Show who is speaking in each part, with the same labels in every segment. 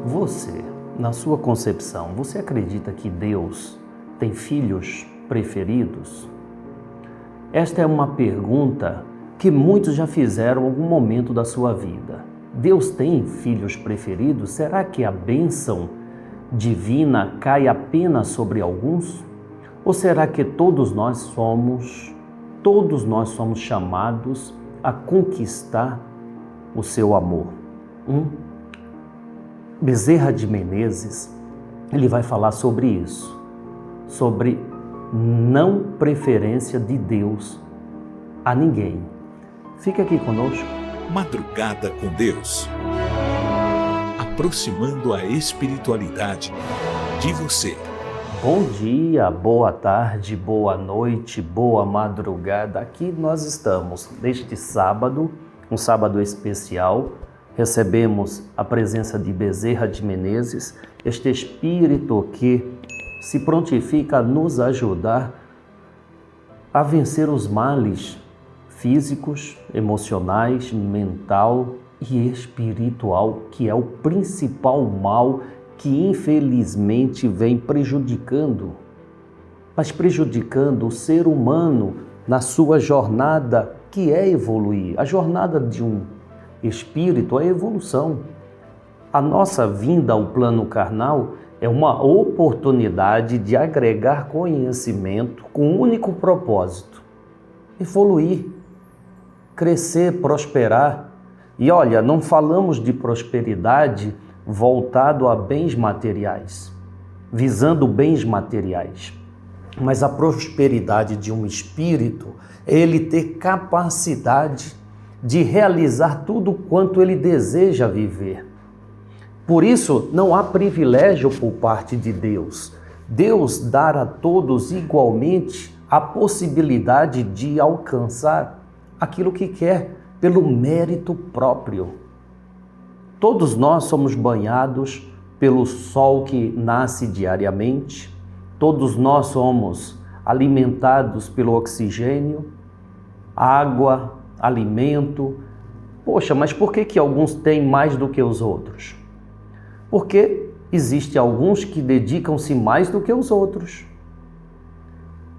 Speaker 1: Você, na sua concepção, você acredita que Deus tem filhos preferidos? Esta é uma pergunta que muitos já fizeram em algum momento da sua vida. Deus tem filhos preferidos? Será que a bênção divina cai apenas sobre alguns? Ou será que todos nós somos chamados a conquistar o seu amor? Bezerra de Menezes, ele vai falar sobre isso, sobre não preferência de Deus a ninguém. Fica aqui conosco.
Speaker 2: Madrugada com Deus, aproximando a espiritualidade de você.
Speaker 1: Bom dia, boa tarde, boa noite, boa madrugada. Aqui nós estamos neste sábado, um sábado especial. Recebemos a presença de Bezerra de Menezes, este espírito que se prontifica a nos ajudar a vencer os males físicos, emocionais, mental e espiritual, que é o principal mal que infelizmente vem prejudicando o ser humano na sua jornada, que é evoluir. A jornada de um espírito é evolução. A nossa vinda ao plano carnal é uma oportunidade de agregar conhecimento com um único propósito: evoluir, crescer, prosperar. E olha, não falamos de prosperidade voltado a bens materiais, visando bens materiais, mas a prosperidade de um espírito é ele ter capacidade de realizar tudo quanto ele deseja viver. Por isso, não há privilégio por parte de Deus. Deus dá a todos igualmente a possibilidade de alcançar aquilo que quer pelo mérito próprio. Todos nós somos banhados pelo sol que nasce diariamente, todos nós somos alimentados pelo oxigênio, água, alimento. Poxa, mas por que alguns têm mais do que os outros? Porque existem alguns que dedicam-se mais do que os outros.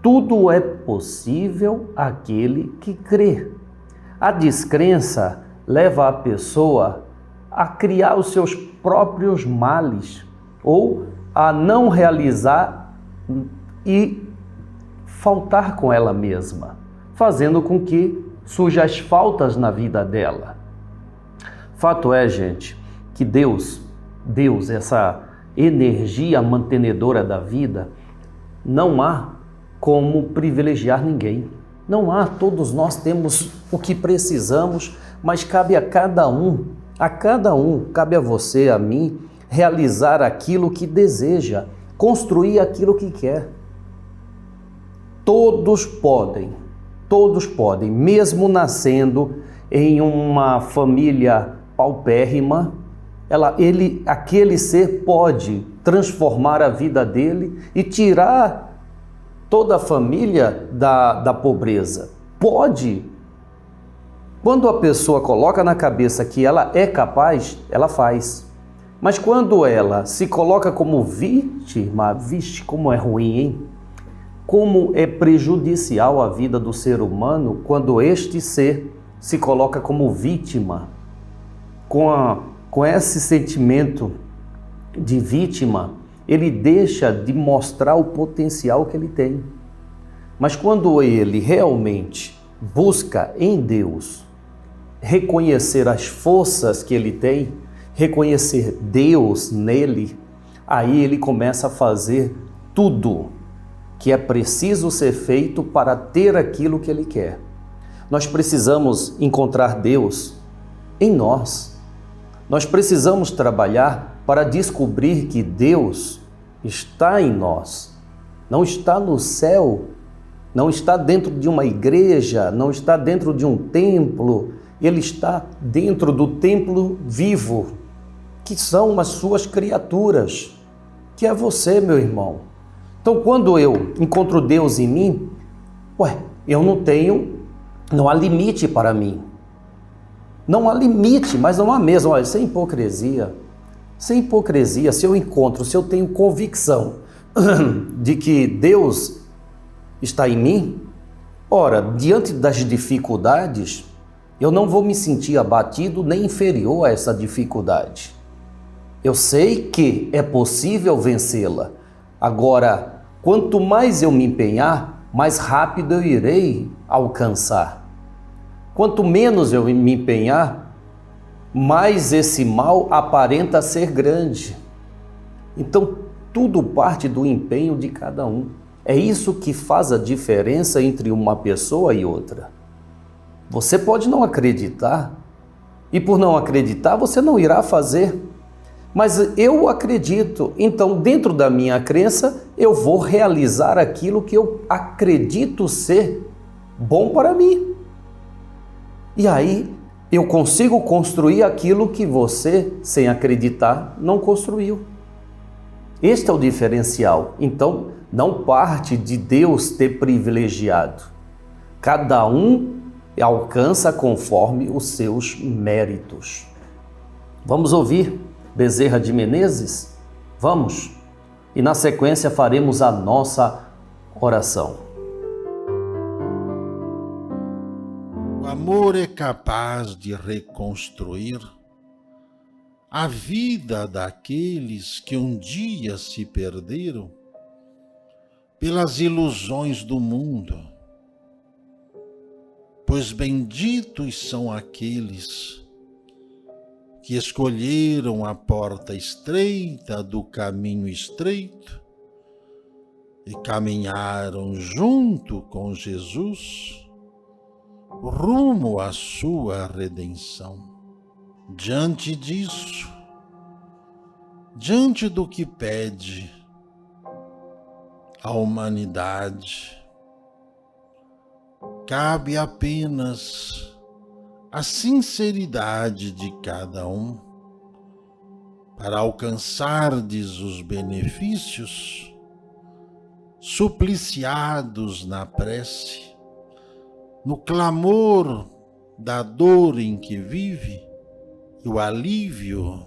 Speaker 1: Tudo é possível àquele que crê. A descrença leva a pessoa a criar os seus próprios males ou a não realizar e faltar com ela mesma, fazendo com que surjam as faltas na vida dela. Fato é, gente, que Deus, essa energia mantenedora da vida, não há como privilegiar ninguém. Não há, todos nós temos o que precisamos, mas cabe a cada um, cabe a você, a mim, realizar aquilo que deseja, construir aquilo que quer. Todos podem, mesmo nascendo em uma família paupérrima, aquele ser pode transformar a vida dele e tirar toda a família da pobreza. Pode. Quando a pessoa coloca na cabeça que ela é capaz, ela faz. Mas quando ela se coloca como vítima, vixe, como é ruim, hein? Como é prejudicial à vida do ser humano quando este ser se coloca como vítima. Com esse sentimento de vítima, ele deixa de mostrar o potencial que ele tem. Mas quando ele realmente busca em Deus reconhecer as forças que ele tem, reconhecer Deus nele, aí ele começa a fazer tudo que é preciso ser feito para ter aquilo que ele quer. Nós precisamos encontrar Deus em nós. Nós precisamos trabalhar para descobrir que Deus está em nós. Não está no céu, não está dentro de uma igreja, não está dentro de um templo. Ele está dentro do templo vivo, que são as suas criaturas, que é você, meu irmão. Então, quando eu encontro Deus em mim, não há limite para mim. Não há limite, mas não há mesmo. Olha, isso é hipocrisia. Sem hipocrisia, se eu tenho convicção de que Deus está em mim, ora, diante das dificuldades, eu não vou me sentir abatido nem inferior a essa dificuldade. Eu sei que é possível vencê-la. Agora, quanto mais eu me empenhar, mais rápido eu irei alcançar. Quanto menos eu me empenhar, mais esse mal aparenta ser grande. Então, tudo parte do empenho de cada um. É isso que faz a diferença entre uma pessoa e outra. Você pode não acreditar, e por não acreditar, você não irá fazer. Mas eu acredito, então dentro da minha crença, eu vou realizar aquilo que eu acredito ser bom para mim. E aí eu consigo construir aquilo que você, sem acreditar, não construiu. Este é o diferencial. Então, não parte de Deus ter privilegiado. Cada um alcança conforme os seus méritos. Vamos ouvir Bezerra de Menezes? Vamos? E na sequência faremos a nossa oração.
Speaker 3: O amor é capaz de reconstruir a vida daqueles que um dia se perderam pelas ilusões do mundo, pois benditos são aqueles que escolheram a porta estreita do caminho estreito e caminharam junto com Jesus rumo à sua redenção. Diante disso, diante do que pede a humanidade, cabe apenas a sinceridade de cada um para alcançardes os benefícios supliciados na prece, no clamor da dor em que vive, e o alívio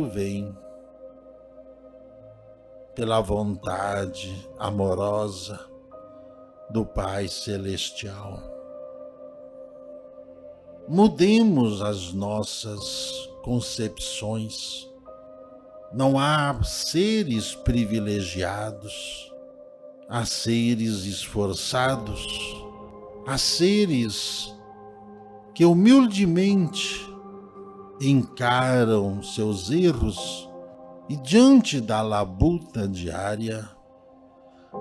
Speaker 3: vem pela vontade amorosa do Pai Celestial. Mudemos as nossas concepções. Não há seres privilegiados, há seres esforçados, há seres que humildemente encaram seus erros e, diante da labuta diária,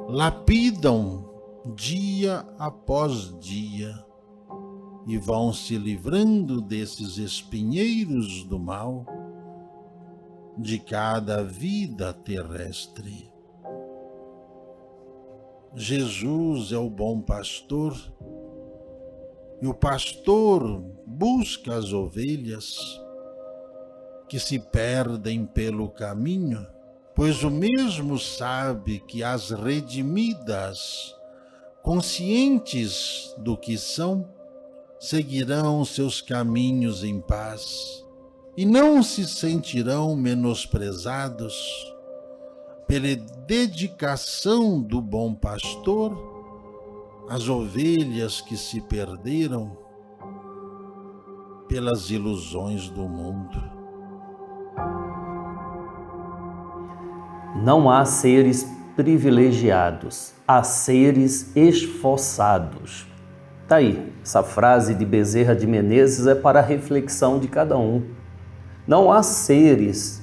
Speaker 3: lapidam dia após dia e vão se livrando desses espinheiros do mal de cada vida terrestre. Jesus é o bom pastor, e o pastor busca as ovelhas que se perdem pelo caminho, pois o mesmo sabe que as redimidas, conscientes do que são, seguirão seus caminhos em paz e não se sentirão menosprezados pela dedicação do bom pastor às ovelhas que se perderam pelas ilusões do mundo.
Speaker 1: Não há seres privilegiados, há seres esforçados. Tá aí, essa frase de Bezerra de Menezes é para a reflexão de cada um. Não há seres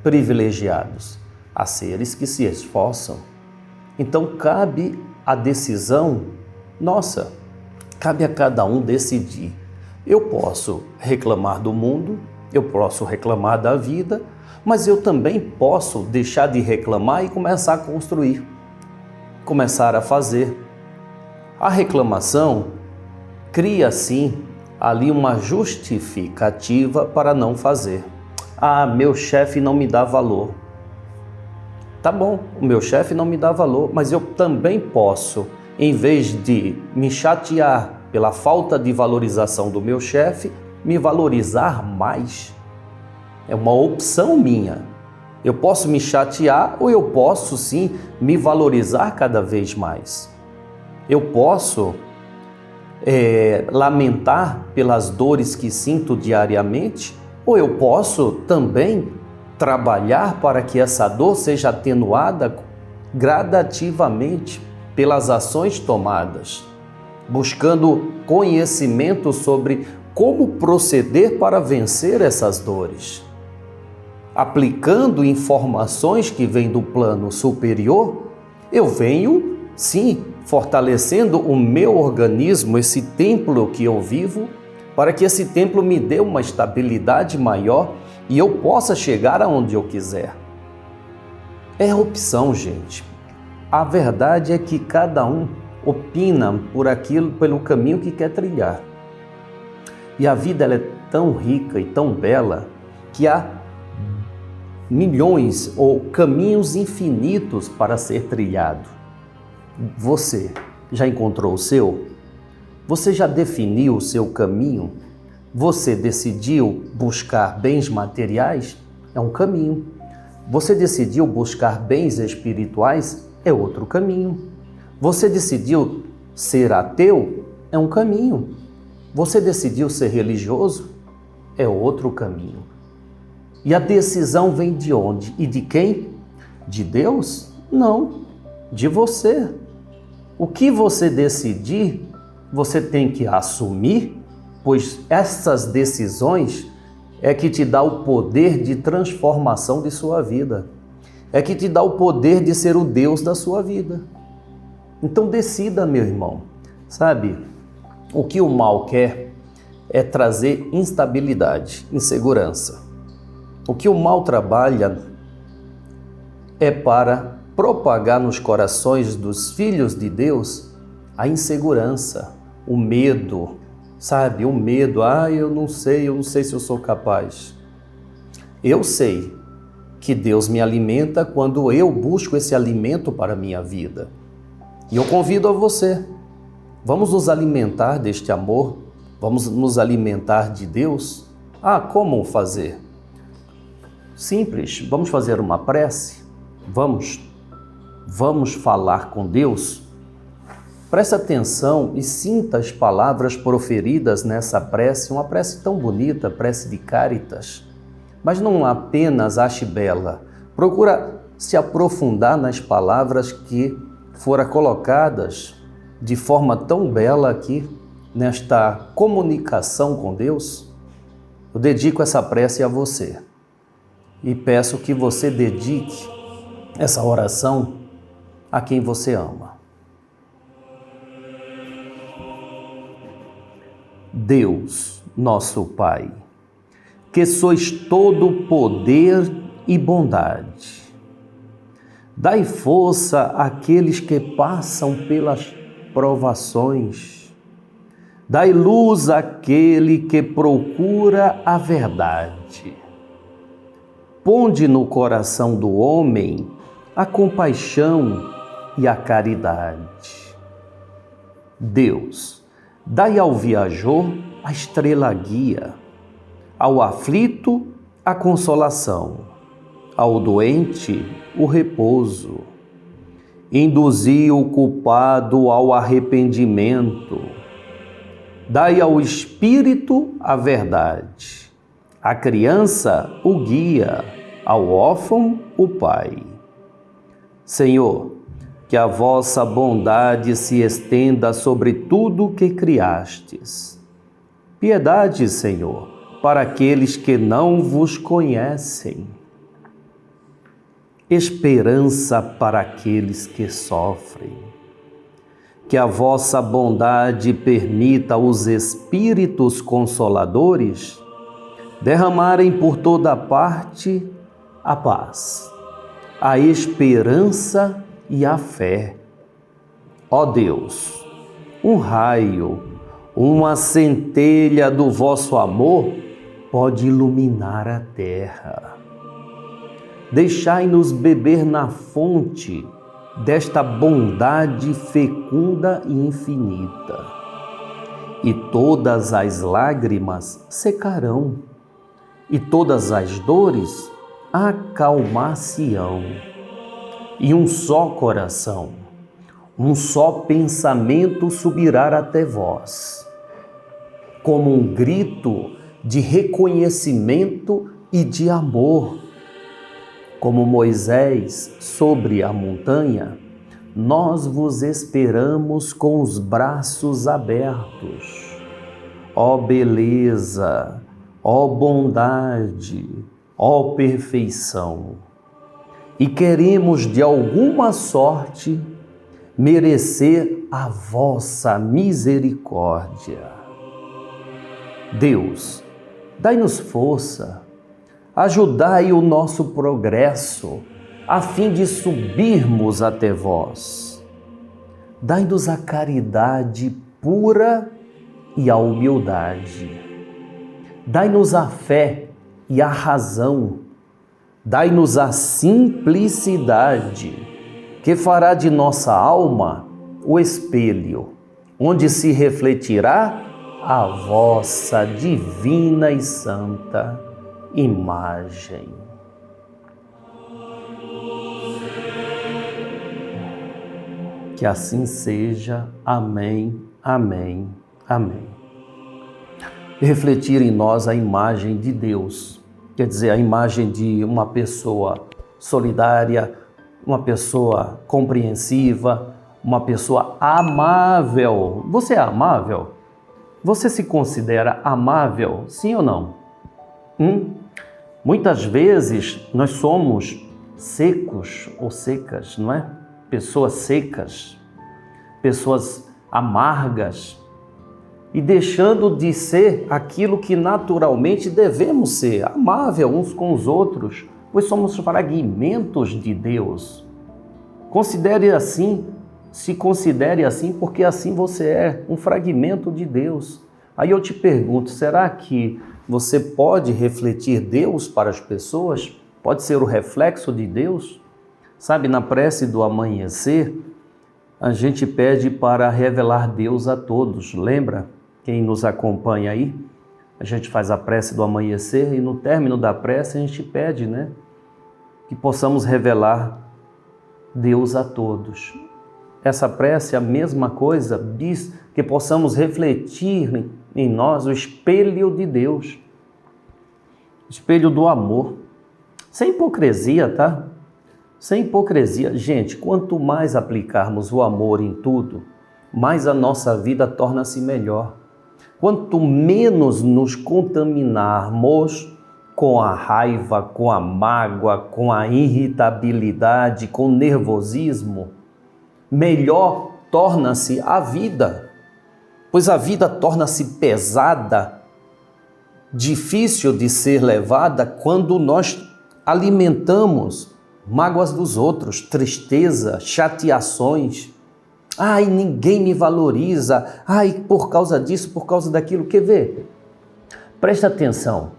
Speaker 1: privilegiados, há seres que se esforçam. Então cabe a decisão nossa, cabe a cada um decidir. Eu posso reclamar do mundo, eu posso reclamar da vida, mas eu também posso deixar de reclamar e começar a construir, começar a fazer. A reclamação cria, sim, ali uma justificativa para não fazer. Ah, meu chefe não me dá valor. Tá bom, o meu chefe não me dá valor, mas eu também posso, em vez de me chatear pela falta de valorização do meu chefe, me valorizar mais. é uma opção minha. Eu posso me chatear ou eu posso sim me valorizar cada vez mais. Eu posso lamentar pelas dores que sinto diariamente, ou eu posso também trabalhar para que essa dor seja atenuada gradativamente pelas ações tomadas, buscando conhecimento sobre como proceder para vencer essas dores. Aplicando informações que vêm do plano superior, eu venho, sim, fortalecendo o meu organismo, esse templo que eu vivo, para que esse templo me dê uma estabilidade maior e eu possa chegar aonde eu quiser. É opção, gente. A verdade é que cada um opina pelo caminho que quer trilhar. E a vida ela é tão rica e tão bela que há milhões ou caminhos infinitos para ser trilhado. Você já encontrou o seu? Você já definiu o seu caminho? Você decidiu buscar bens materiais? É um caminho. Você decidiu buscar bens espirituais? É outro caminho. Você decidiu ser ateu? É um caminho. Você decidiu ser religioso? É outro caminho. E a decisão vem de onde? E de quem? De Deus? Não, de você. O que você decidir, você tem que assumir, pois essas decisões é que te dá o poder de transformação de sua vida. É que te dá o poder de ser o Deus da sua vida. Então decida, meu irmão. Sabe, o que o mal quer é trazer instabilidade, insegurança. O que o mal trabalha é para propagar nos corações dos filhos de Deus a insegurança, o medo, sabe? O medo, eu não sei se eu sou capaz. Eu sei que Deus me alimenta quando eu busco esse alimento para a minha vida. E eu convido a você, vamos nos alimentar deste amor, vamos nos alimentar de Deus. Como fazer? Simples, vamos fazer uma prece? Vamos falar com Deus? Preste atenção e sinta as palavras proferidas nessa prece, uma prece tão bonita, prece de Cáritas. Mas não apenas ache bela, procura se aprofundar nas palavras que foram colocadas de forma tão bela aqui, nesta comunicação com Deus. Eu dedico essa prece a você e peço que você dedique essa oração a quem você ama. Deus, nosso Pai, que sois todo poder e bondade, dai força àqueles que passam pelas provações, dai luz àquele que procura a verdade. Ponde no coração do homem a compaixão e a caridade. Deus, dai ao viajor a estrela guia, ao aflito a consolação, ao doente o repouso. Induzi o culpado ao arrependimento. Dai ao espírito a verdade, à criança o guia, ao órfão o pai. Senhor, que a vossa bondade se estenda sobre tudo que criastes. Piedade, Senhor, para aqueles que não vos conhecem. Esperança para aqueles que sofrem. Que a vossa bondade permita os Espíritos Consoladores derramarem por toda parte a paz, a esperança e a fé. Ó Deus, um raio, uma centelha do vosso amor pode iluminar a terra. Deixai-nos beber na fonte desta bondade fecunda e infinita, e todas as lágrimas secarão, e todas as dores acalmar-se-ão. E um só coração, um só pensamento subirá até vós, como um grito de reconhecimento e de amor. Como Moisés sobre a montanha, nós vos esperamos com os braços abertos. Ó beleza, ó bondade, ó perfeição. E queremos de alguma sorte merecer a vossa misericórdia. Deus, dai-nos força, ajudai o nosso progresso, a fim de subirmos até vós. Dai-nos a caridade pura e a humildade. Dai-nos a fé e a razão. Dai-nos a simplicidade, que fará de nossa alma o espelho, onde se refletirá a vossa divina e santa imagem. Que assim seja. Amém, amém, amém. Refletir em nós a imagem de Deus, quer dizer, a imagem de uma pessoa solidária, uma pessoa compreensiva, uma pessoa amável. Você é amável? Você se considera amável, sim ou não? Muitas vezes nós somos secos ou secas, não é? Pessoas secas, pessoas amargas, e deixando de ser aquilo que naturalmente devemos ser, amável uns com os outros, pois somos fragmentos de Deus. Considere assim, se considere assim, porque assim você é um fragmento de Deus. Aí eu te pergunto, será que você pode refletir Deus para as pessoas? Pode ser o reflexo de Deus? Sabe, na prece do amanhecer, a gente pede para revelar Deus a todos. Lembra? Quem nos acompanha aí? A gente faz a prece do amanhecer e no término da prece a gente pede, né? Que possamos revelar Deus a todos. Essa prece, a mesma coisa, diz que possamos refletir em nós o espelho de Deus, espelho do amor, sem hipocrisia, tá? Sem hipocrisia. Gente, quanto mais aplicarmos o amor em tudo, mais a nossa vida torna-se melhor. Quanto menos nos contaminarmos com a raiva, com a mágoa, com a irritabilidade, com o nervosismo, melhor torna-se a vida, pois a vida torna-se pesada, difícil de ser levada quando nós alimentamos mágoas dos outros, tristeza, chateações. Ai, ninguém me valoriza, ai, por causa disso, por causa daquilo. Quer ver? Presta atenção,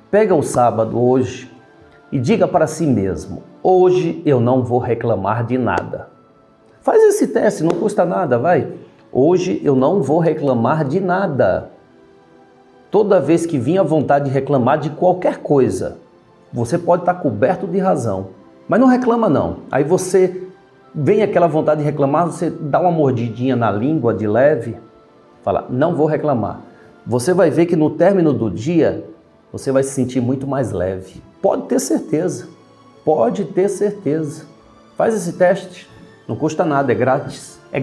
Speaker 1: pega o sábado hoje e diga para si mesmo, hoje eu não vou reclamar de nada. Faz esse teste, não custa nada, vai. Hoje eu não vou reclamar de nada. Toda vez que vir a vontade de reclamar de qualquer coisa, você pode estar coberto de razão, mas não reclama não. Aí você vem aquela vontade de reclamar, você dá uma mordidinha na língua de leve, fala, não vou reclamar. Você vai ver que no término do dia, você vai se sentir muito mais leve. Pode ter certeza, pode ter certeza. Faz esse teste. Não custa nada, é grátis, é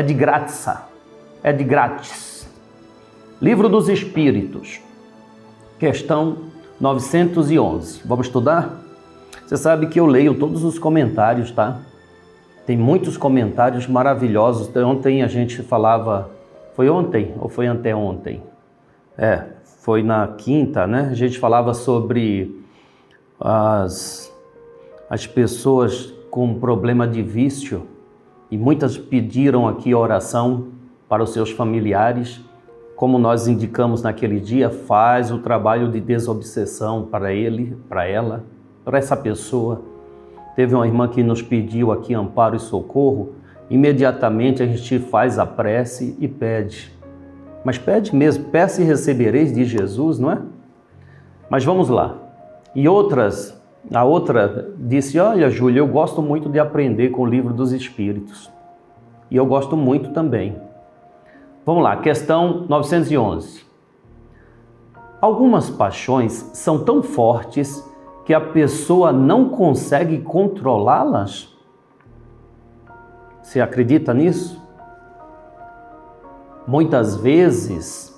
Speaker 1: de graça, é de grátis. Livro dos Espíritos, questão 911. Vamos estudar? Você sabe que eu leio todos os comentários, tá? Tem muitos comentários maravilhosos. Ontem a gente falava, foi ontem ou foi anteontem? Foi na quinta, né? A gente falava sobre as pessoas com problema de vício, e muitas pediram aqui oração para os seus familiares. Como nós indicamos naquele dia, faz o trabalho de desobsessão para ele, para ela, para essa pessoa. Teve uma irmã que nos pediu aqui amparo e socorro, imediatamente a gente faz a prece e pede. Mas pede mesmo, peça e recebereis de Jesus, não é? Mas vamos lá. A outra disse, olha, Júlia, eu gosto muito de aprender com o Livro dos Espíritos. E eu gosto muito também. Vamos lá, questão 911. Algumas paixões são tão fortes que a pessoa não consegue controlá-las? Você acredita nisso? Muitas vezes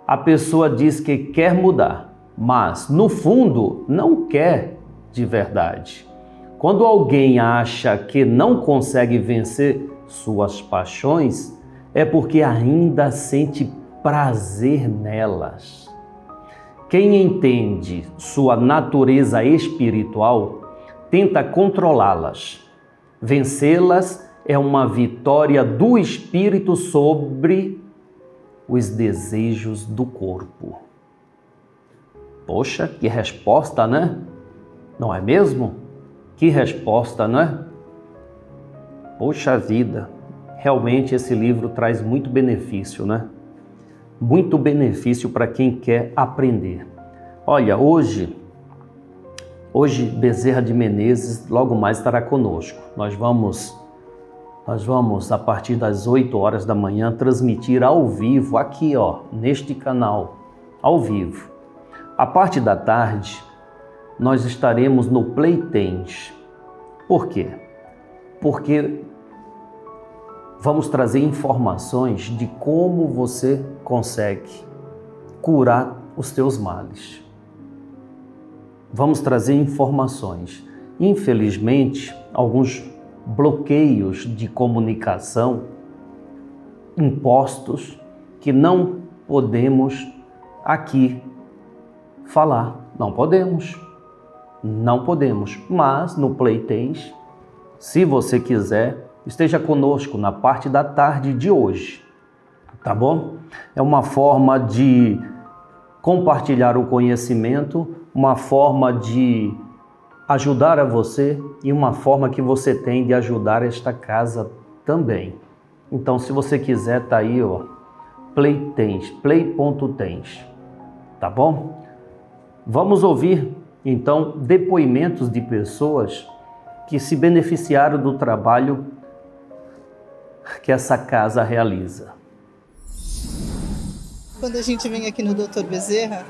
Speaker 1: a pessoa diz que quer mudar, mas no fundo não quer de verdade. Quando alguém acha que não consegue vencer suas paixões, é porque ainda sente prazer nelas. Quem entende sua natureza espiritual tenta controlá-las. Vencê-las é uma vitória do espírito sobre os desejos do corpo. Poxa, que resposta, né? Não é mesmo? Que resposta, né? Poxa vida, realmente esse livro traz muito benefício, né? Muito benefício para quem quer aprender. Olha, hoje Bezerra de Menezes logo mais estará conosco. Nós vamos, a partir das 8 horas da manhã, transmitir ao vivo, aqui, neste canal, ao vivo. A parte da tarde, nós estaremos no Playtens. Por quê? Porque vamos trazer informações de como você consegue curar os seus males. Vamos trazer informações. Infelizmente, alguns bloqueios de comunicação impostos que não podemos aqui falar. Não podemos. Mas no Playtens, se você quiser, esteja conosco na parte da tarde de hoje, tá bom? É uma forma de compartilhar o conhecimento, uma forma de ajudar a você e uma forma que você tem de ajudar esta casa também. Então, se você quiser, tá aí, Playtens, play.tens, tá bom? Vamos ouvir, então, depoimentos de pessoas que se beneficiaram do trabalho que essa casa realiza.
Speaker 4: Quando a gente vem aqui no Dr. Bezerra,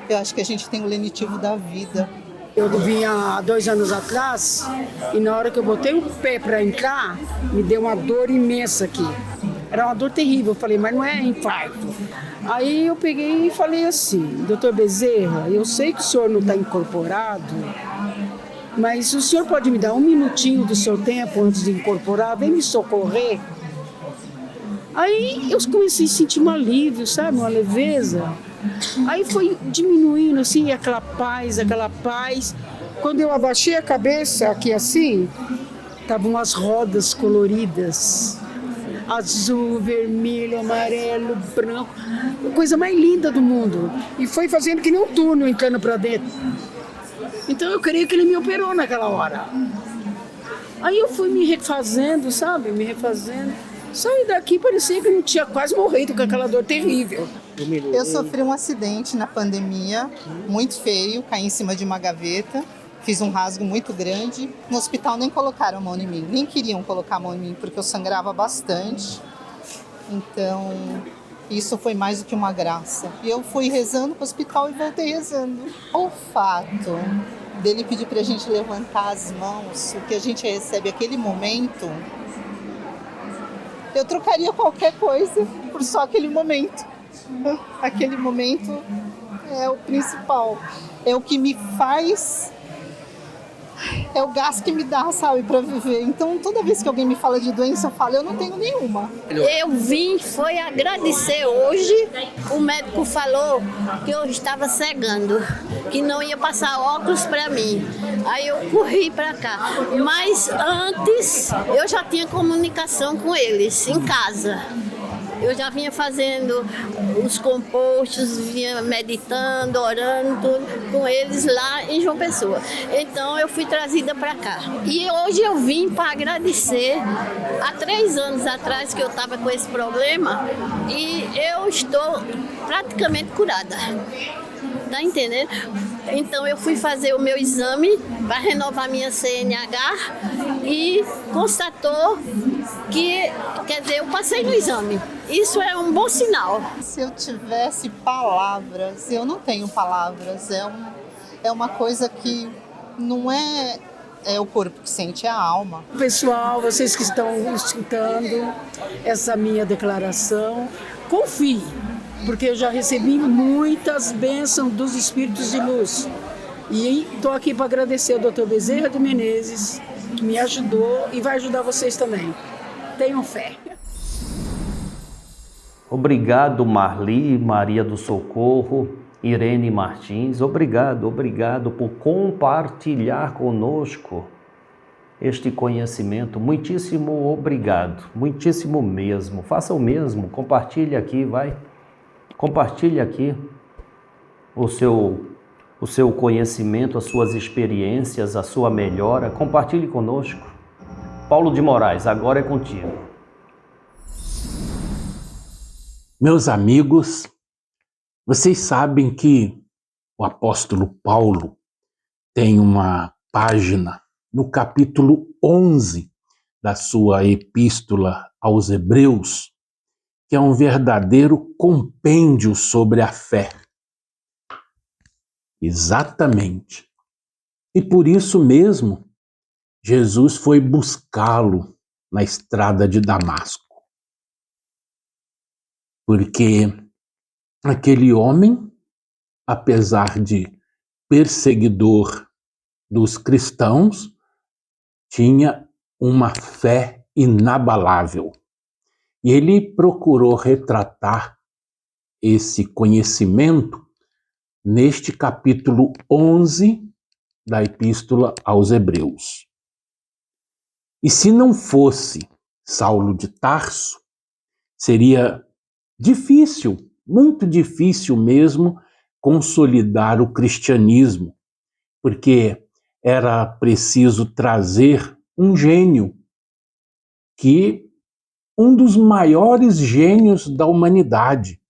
Speaker 4: eu acho que a gente tem o lenitivo da vida.
Speaker 5: Eu vim há 2 anos atrás e na hora que eu botei o pé para entrar, me deu uma dor imensa aqui. Era uma dor terrível. Eu falei, mas não é infarto. Aí eu peguei e falei assim, Dr. Bezerra, eu sei que o senhor não está incorporado, mas o senhor pode me dar 1 minutinho do seu tempo antes de incorporar? Vem me socorrer. Aí eu comecei a sentir um alívio, sabe? Uma leveza. Aí foi diminuindo, assim, aquela paz. Quando eu abaixei a cabeça, aqui assim, estavam umas rodas coloridas. Azul, vermelho, amarelo, branco. A coisa mais linda do mundo. E foi fazendo que nem um túnel entrando para dentro. Então eu creio que ele me operou naquela hora. Aí eu fui me refazendo, sabe? Saí daqui, parecia que eu tinha quase morrido com aquela dor terrível.
Speaker 4: Eu sofri um acidente na pandemia, muito feio, caí em cima de uma gaveta, fiz um rasgo muito grande. No hospital nem colocaram a mão em mim, nem queriam colocar a mão em mim, porque eu sangrava bastante. Então, isso foi mais do que uma graça. E eu fui rezando para o hospital e voltei rezando. O fato dele pedir para a gente levantar as mãos, o que a gente recebe aquele momento, eu trocaria qualquer coisa por só aquele momento. Aquele momento é o principal. É o que me faz... É o gás que me dá, sabe, para viver. Então, toda vez que alguém me fala de doença, eu falo, eu não tenho nenhuma.
Speaker 6: Eu vim, foi agradecer hoje. O médico falou que eu estava cegando, que não ia passar óculos para mim. Aí eu corri para cá. Mas antes, eu já tinha comunicação com eles, em casa. Eu já vinha fazendo os compostos, vinha meditando, orando, tudo, com eles lá em João Pessoa. Então eu fui trazida para cá. E hoje eu vim para agradecer. Há 3 anos atrás que eu estava com esse problema e eu estou praticamente curada. Tá entendendo? Então eu fui fazer o meu exame para renovar minha CNH e constatou que, quer dizer, eu passei no exame. Isso é um bom sinal.
Speaker 4: Se eu tivesse palavras, eu não tenho palavras. É uma coisa que não é o corpo que sente, é a alma.
Speaker 5: Pessoal, vocês que estão escutando essa minha declaração, confie, porque eu já recebi muitas bênçãos dos Espíritos de Luz. E estou aqui para agradecer ao Dr. Bezerra de Menezes, que me ajudou e vai ajudar vocês também. Tenham fé.
Speaker 1: Obrigado, Marli, Maria do Socorro, Irene Martins. Obrigado por compartilhar conosco este conhecimento. Muitíssimo obrigado, muitíssimo mesmo. Faça o mesmo, compartilhe aqui, vai. Compartilhe aqui o seu conhecimento, as suas experiências, a sua melhora. Compartilhe conosco. Paulo de Moraes, agora é contigo.
Speaker 7: Meus amigos, vocês sabem que o apóstolo Paulo tem uma página no capítulo 11 da sua epístola aos Hebreus, que é um verdadeiro compêndio sobre a fé. Exatamente. E por isso mesmo, Jesus foi buscá-lo na estrada de Damasco. Porque aquele homem, apesar de perseguidor dos cristãos, tinha uma fé inabalável. E ele procurou retratar esse conhecimento neste capítulo 11 da Epístola aos Hebreus. E se não fosse Saulo de Tarso, seria difícil, muito difícil mesmo, consolidar o cristianismo, porque era preciso trazer um gênio, um dos maiores gênios da humanidade,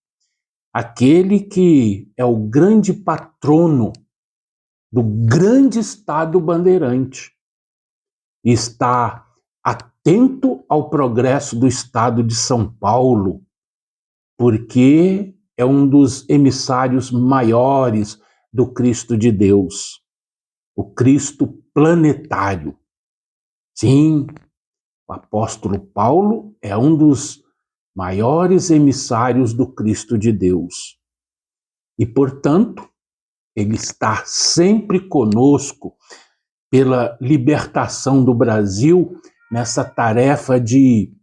Speaker 7: aquele que é o grande patrono do grande Estado bandeirante, está atento ao progresso do Estado de São Paulo, porque é um dos emissários maiores do Cristo de Deus, o Cristo planetário. Sim, o apóstolo Paulo é um dos maiores emissários do Cristo de Deus. E, portanto, ele está sempre conosco pela libertação do Brasil nessa tarefa de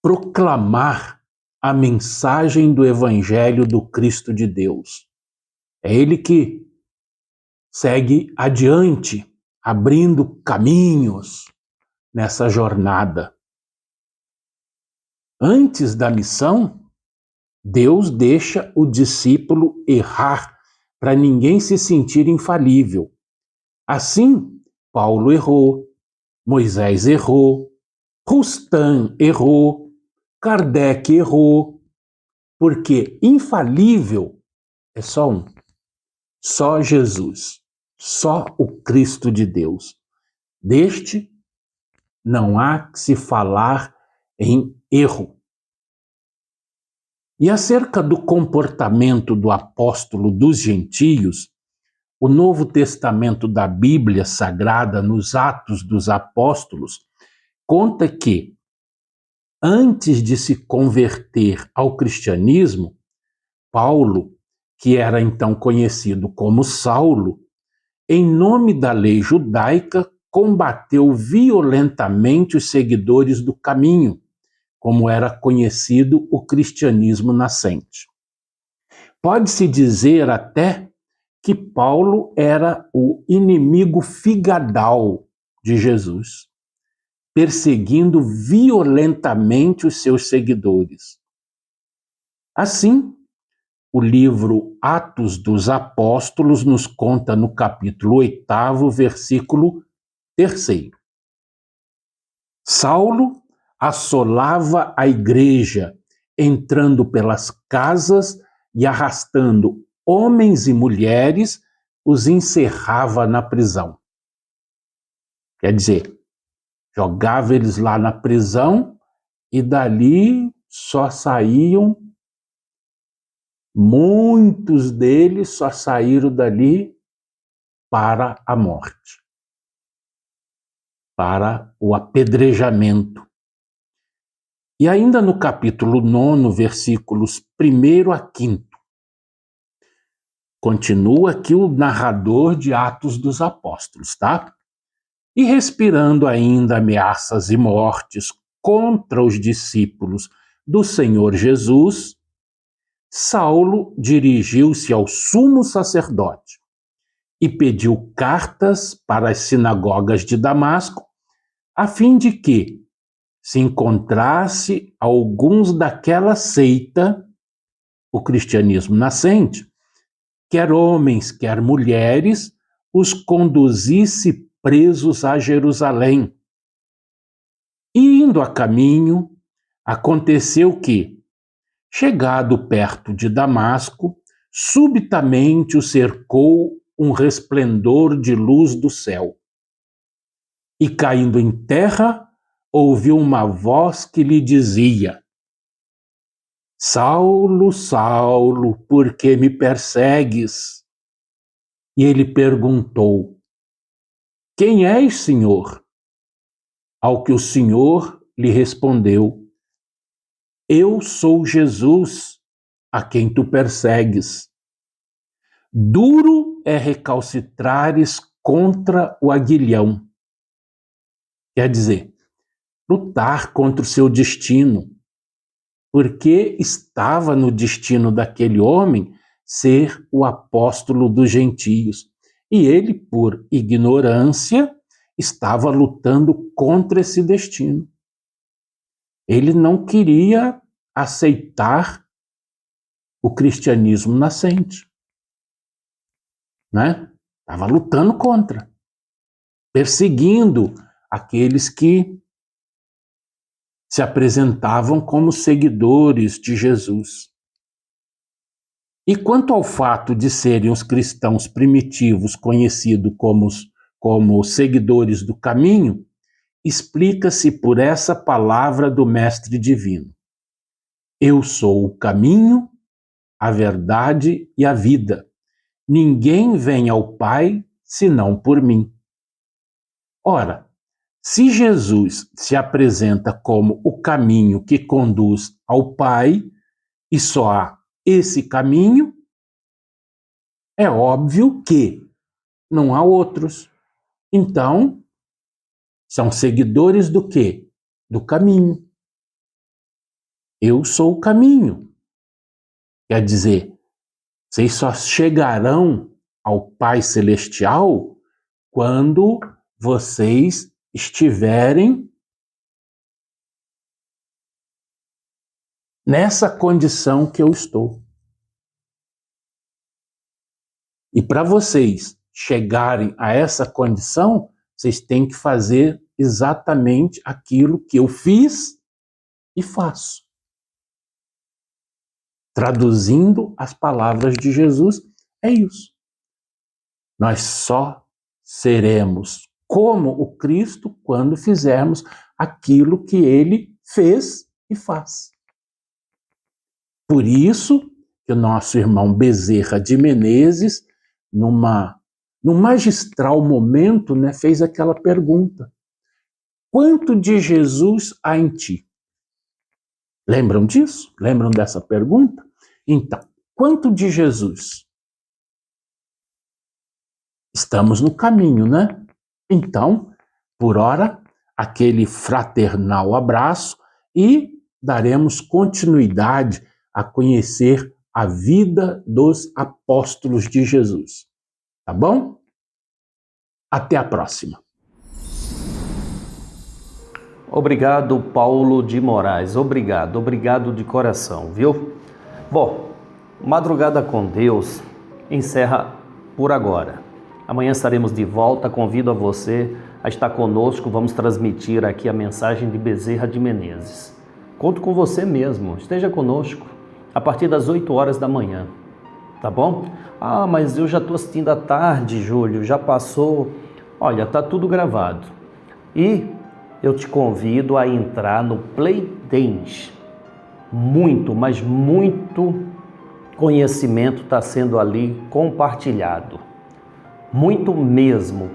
Speaker 7: proclamar a mensagem do Evangelho do Cristo de Deus. É ele que segue adiante, abrindo caminhos nessa jornada. Antes da missão, Deus deixa o discípulo errar para ninguém se sentir infalível. Assim, Paulo errou, Moisés errou, Rustam errou, Kardec errou, porque infalível é só um, só Jesus, só o Cristo de Deus. Deste não há que se falar em erro. E acerca do comportamento do apóstolo dos gentios, o Novo Testamento da Bíblia Sagrada, nos Atos dos Apóstolos, conta que, antes de se converter ao cristianismo, Paulo, que era então conhecido como Saulo, em nome da lei judaica, combateu violentamente os seguidores do caminho, como era conhecido o cristianismo nascente. Pode-se dizer até que Paulo era o inimigo figadal de Jesus, perseguindo violentamente os seus seguidores. Assim, o livro Atos dos Apóstolos nos conta no capítulo 8, versículo 3. Saulo assolava a igreja, entrando pelas casas e arrastando homens e mulheres, os encerrava na prisão. Quer dizer, jogava eles lá na prisão e dali só saíam, muitos deles só saíram dali para a morte, para o apedrejamento. E ainda no capítulo 9, versículos 1 a 5, continua aqui o narrador de Atos dos Apóstolos, tá? E respirando ainda ameaças e mortes contra os discípulos do Senhor Jesus, Saulo dirigiu-se ao sumo sacerdote e pediu cartas para as sinagogas de Damasco, a fim de que, se encontrasse alguns daquela seita, o cristianismo nascente, quer homens, quer mulheres, os conduzisse presos a Jerusalém. E indo a caminho, aconteceu que, chegado perto de Damasco, subitamente o cercou um resplendor de luz do céu. E caindo em terra, ouviu uma voz que lhe dizia: Saulo, Saulo, por que me persegues? E ele perguntou: Quem és, Senhor? Ao que o Senhor lhe respondeu: Eu sou Jesus, a quem tu persegues. Duro é recalcitrares contra o aguilhão. Quer dizer, lutar contra o seu destino, porque estava no destino daquele homem ser o apóstolo dos gentios. E ele, por ignorância, estava lutando contra esse destino. Ele não queria aceitar o cristianismo nascente, né? Estava lutando contra, perseguindo aqueles que se apresentavam como seguidores de Jesus. E quanto ao fato de serem os cristãos primitivos conhecidos como seguidores do caminho, explica-se por essa palavra do Mestre Divino: Eu sou o caminho, a verdade e a vida. Ninguém vem ao Pai senão por mim. Ora, se Jesus se apresenta como o caminho que conduz ao Pai, e só há esse caminho, é óbvio que não há outros. Então, são seguidores do quê? Do caminho. Eu sou o caminho. Quer dizer, vocês só chegarão ao Pai Celestial quando vocês estiverem nessa condição que eu estou. E para vocês chegarem a essa condição, vocês têm que fazer exatamente aquilo que eu fiz e faço. Traduzindo as palavras de Jesus, é isso. Nós só seremos como o Cristo quando fizermos aquilo que ele fez e faz. Por isso que o nosso irmão Bezerra de Menezes, num magistral momento, né, fez aquela pergunta: quanto de Jesus há em ti? Lembram disso? Lembram dessa pergunta? Então, quanto de Jesus? Estamos no caminho, né? Então, por ora, aquele fraternal abraço e daremos continuidade a conhecer a vida dos apóstolos de Jesus. Tá bom? Até a próxima.
Speaker 1: Obrigado, Paulo de Moraes. Obrigado de coração, viu? Bom, Madrugada com Deus encerra por agora. Amanhã estaremos de volta. Convido a você a estar conosco. Vamos transmitir aqui a mensagem de Bezerra de Menezes. Conto com você mesmo. Esteja conosco a partir das 8 horas da manhã. tá bom? Ah, mas eu já estou assistindo à tarde, Júlio, já passou. Olha, tá tudo gravado. E eu te convido a entrar no Play Dance. Muito, mas muito conhecimento está sendo ali compartilhado. Muito mesmo.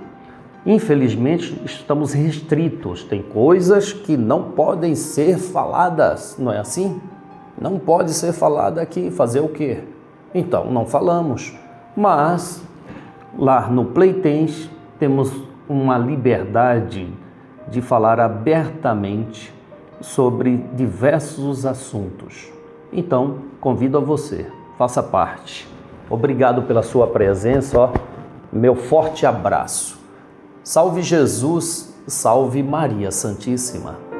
Speaker 1: Infelizmente, estamos restritos. Tem coisas que não podem ser faladas, não é assim? Não pode ser falada aqui. Fazer o quê? Então, não falamos. Mas, lá no Playtens, temos uma liberdade de falar abertamente sobre diversos assuntos. Então, convido a você, faça parte. Obrigado pela sua presença, meu forte abraço. Salve Jesus, salve Maria Santíssima.